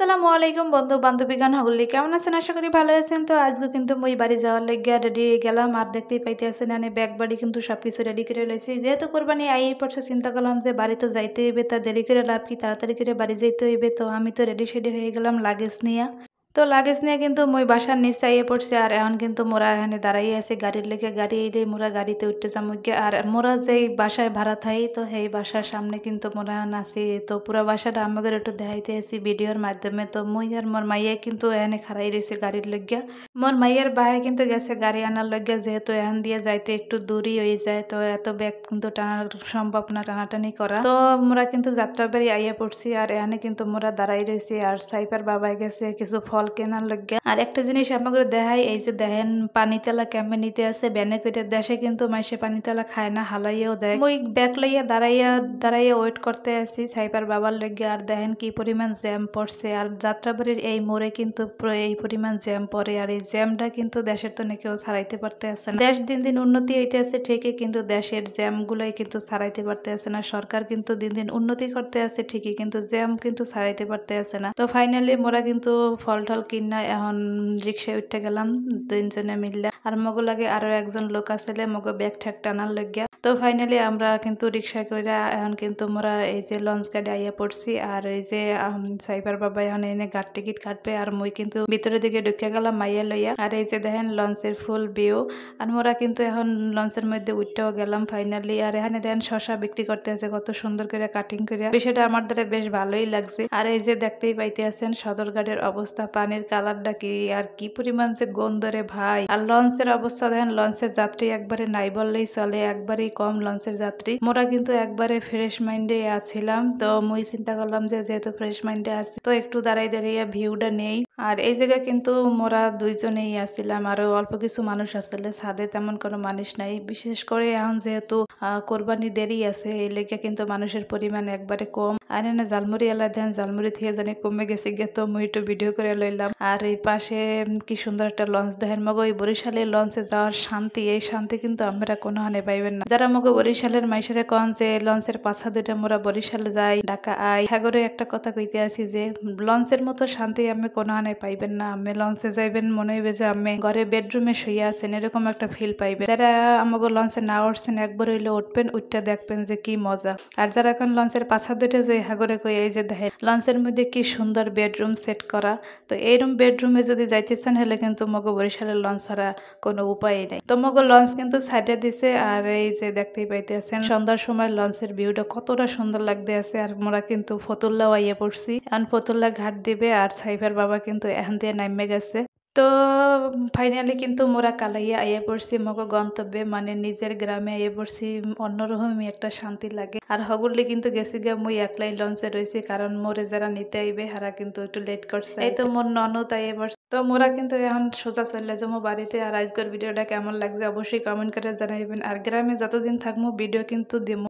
আসসালামু আলাইকুম বন্ধু বান্ধবীগণ হগুলি কেমন আছেন? আশা করি ভালো আছেন। তো আজকে কিন্তু মুই বাড়ি যাওয়ার লাগিয়া রেডি হয়ে গেলাম। আর দেখতেই পাইতেছেন আমি ব্যাগ বাড়ি কিন্তু সবকিছু রেডি করে লইছি। যেহেতু কোরবানি আইয়ে পড়ছে চিন্তা করলাম যে বাড়ি তো যাইতে হইবে, তা দেরি করে লাভ কি, তাড়াতাড়ি করে বাড়ি যাইতে হইবে। তো আমি তো রেডি সেডি হয়ে গেলাম লাগেজ নিয়া। তো লাগেজ নিয়ে কিন্তু মুই বাসার নিচে আইয়ে পড়ছি। আর এখন কিন্তু মোরা এখানে দাঁড়াইয়া আছি গাড়ির লেগে। গাড়ি এলে মোরা গাড়িতে উঠতে যাবো গিয়া। আর মোরা যেই বাসায় ভাড়া থাই তো সেই বাসার সামনে কিন্তু মোরা এখন আছি। তো পুরা বাসাটা আমাদের একটু দেখাইতে আছি ভিডিওর মাধ্যমে। তো মুই আর মোর মাইয়া কিন্তু এখানে খাড়াই রয়েছে গাড়ির লইগা। মোর মাইয়ের বাহে কিন্তু গেছে গাড়ি আনার লইগা, যেহেতু এখান দিয়ে যাইতে একটু দূরই হয়ে যায়। তো এত ব্যাগ কিন্তু টানা সম্ভব না, টানাটানি করা। তো মোরা কিন্তু যাত্রা বাড়ি আইয়া পড়ছি। আর এখানে কিন্তু মোরা দাঁড়াই রয়েছি। আর সাইফার বাবাই গেছে কিছু ফল কেনার লইগা। আর একটা জিনিস আমাকে দেখাই, এই যে দেখেন পানিতেলা কেমন নিতে আছে ব্যানে করে। দেশে কিন্তু মাইসে পানিতেলা খায় না, হালাইয়াও দেয়। মুই ব্যাগ লইয়া দাঁড়াইয়া দাঁড়াইয়া ওয়েট করতে আছি সাইফার বাবার লইগা। আর দেখেন কি পরিমাণ জ্যাম পড়ছে। আর যাত্রাবাড়ির এই মোড়ে কিন্তু এই পরিমাণ জ্যাম পড়ে। আর এই জ্যামটা কিন্তু দেশের তো কেউ ছাড়াইতে পারতে আছে না। দেশ দিন দিন উন্নতি হইতে আছে ঠিকই, কিন্তু দেশের জ্যাম গুলাই কিন্তু ছাড়াইতে পারতে আছে না। সরকার কিন্তু দিন দিন উন্নতি করতে আছে ঠিকই, কিন্তু জ্যাম কিন্তু ছাড়াইতে পারতে আছে না। তো ফাইনালি মোরা কিন্তু ফল টল কিনা এখন রিক্সায় উঠতে গেলাম তিনজনে মিললে। আর মগো লাগে আরো একজন লোক আসলে মগো ব্যাগ ঠ্যাগ টানার লাগিয়া। তো ফাইনালি আমরা কিন্তু রিক্সা করে এখন কিন্তু মোরা এই যে লঞ্চ গাড়ি আইয়া পড়ছি। আর এই যে সাইবার বাবা এখন এনে গাড় টিকিট কাটবে। আর মুই কিন্তু ভিতরের দিকে ঢুকে গেলাম মাইয়া লইয়া। আর এই যে দেখেন লঞ্চের ফুল ভিউ। আর মোরা কিন্তু এখন লঞ্চের মধ্যে উঠতেও গেলাম ফাইনালি। আর এখানে দেখেন শশা বিক্রি করতে আছে কত সুন্দর করে কাটিং করে, বিষয়টা আমার দ্বারা বেশ ভালোই লাগছে। আর এই যে দেখতেই পাইতে আছেন সদরঘাটের অবস্থা, পানির কালারটা কি আর কি পরিমাণ যে গন্ধরে ভাই। আর লঞ্চের অবস্থা দেখেন, লঞ্চের যাত্রী একবারে নাই বললেই চলে, একবারেই কম লঞ্চের যাত্রী। মোরা কিন্তু একবারে ফ্রেশ মাইন্ডে আছিলাম। তো মুই চিন্তা করলাম যে যেহেতু ফ্রেশ মাইন্ডে আছি তো একটু দাঁড়াই দাঁড়িয়ে ভিউটা নেই। আর এই জায়গায় কিন্তু মোরা দুইজনেই আসছিলাম, আরো অল্প কিছু মানুষ আসলে, ছাদে তেমন কোনো মানুষ নাই। বিশেষ করে এখন যেহেতু কোরবানি দেরি আছে এই লেগে কিন্তু মানুষের পরিমাণ একবারে কম। আর এনে জালমুড়ি এলা দেন, জালমুড়ি থেকে জানি কমে গেছে গে। তো মুই একটু ভিডিও করে লইলাম। আর এই পাশে কি সুন্দর একটা লঞ্চ দেখেন। মগো এই বরিশালের লঞ্চে যাওয়ার শান্তি, এই শান্তি কিন্তু আমরা কোনো হানে পাইবেন না। যারা মগো বরিশালের মাইসেরে কন যে লঞ্চের পাছা দুটা মোরা বরিশালে যাই ঢাকা আই, সাগরে একটা কথা কইতে আছি যে লঞ্চের মতো শান্তি আমি কোনো হানে পাইবেন না। আমি লঞ্চে যাইবেন মনে হইবে যে আমি ঘরে বেডরুমে শুয়ে আছেন, এরকম একটা ফিল পাইবেন। যারা আমাকে লঞ্চে না উঠছেন একবার হইলে উঠবেন, উঠটা দেখবেন যে কি মজা। আর যারা এখন লঞ্চের পাছা দুটা যে হাগরে কই, এই যে দেখেন লঞ্চের মধ্যে কি সুন্দর বেডরুম সেট করা। তো এইরকম বেডরুমে যদি যাইতেছেন হলে কিন্তু মগো বরিশালের লঞ্চ ছাড়া কোনো উপায় নাই। তো মগো লঞ্চ কিন্তু সাইডে দিছে। আর এই যে দেখতেই পাইতেছেন সন্ধ্যার সময় লঞ্চের ভিউটা কতটা সুন্দর লাগতে আছে। আর মোরা কিন্তু ফতুল্লা আইয়া পড়ছি, এখন ফতুল্লা ঘাট দিবে। আর সাইফার বাবা কিন্তু এখান দিয়ে নামে গেছে। তো ফাইনালি কিন্তু মোরা কালাইয়া আইয়া পড়ছি মগো গন্তব্যে, মানে নিজের গ্রামে আইয়া পড়ছি। অন্যরকমই একটা শান্তি লাগে। আর হগুলি কিন্তু গেছি গিয়া মুই একলাই লঞ্চে রয়েছি, কারণ মোরে যারা নিতে আইবে হারা কিন্তু একটু লেট করছে। এই তো মোর ননদ আইয়া পড়ছে। তো মোরা কিন্তু এখন সোজা চলে যাবো বাড়িতে। আর আজকের ভিডিওটা কেমন লাগছে অবশ্যই কমেন্ট করে জানাইবেন। আর গ্রামে যতদিন থাকবো ভিডিও কিন্তু দিব।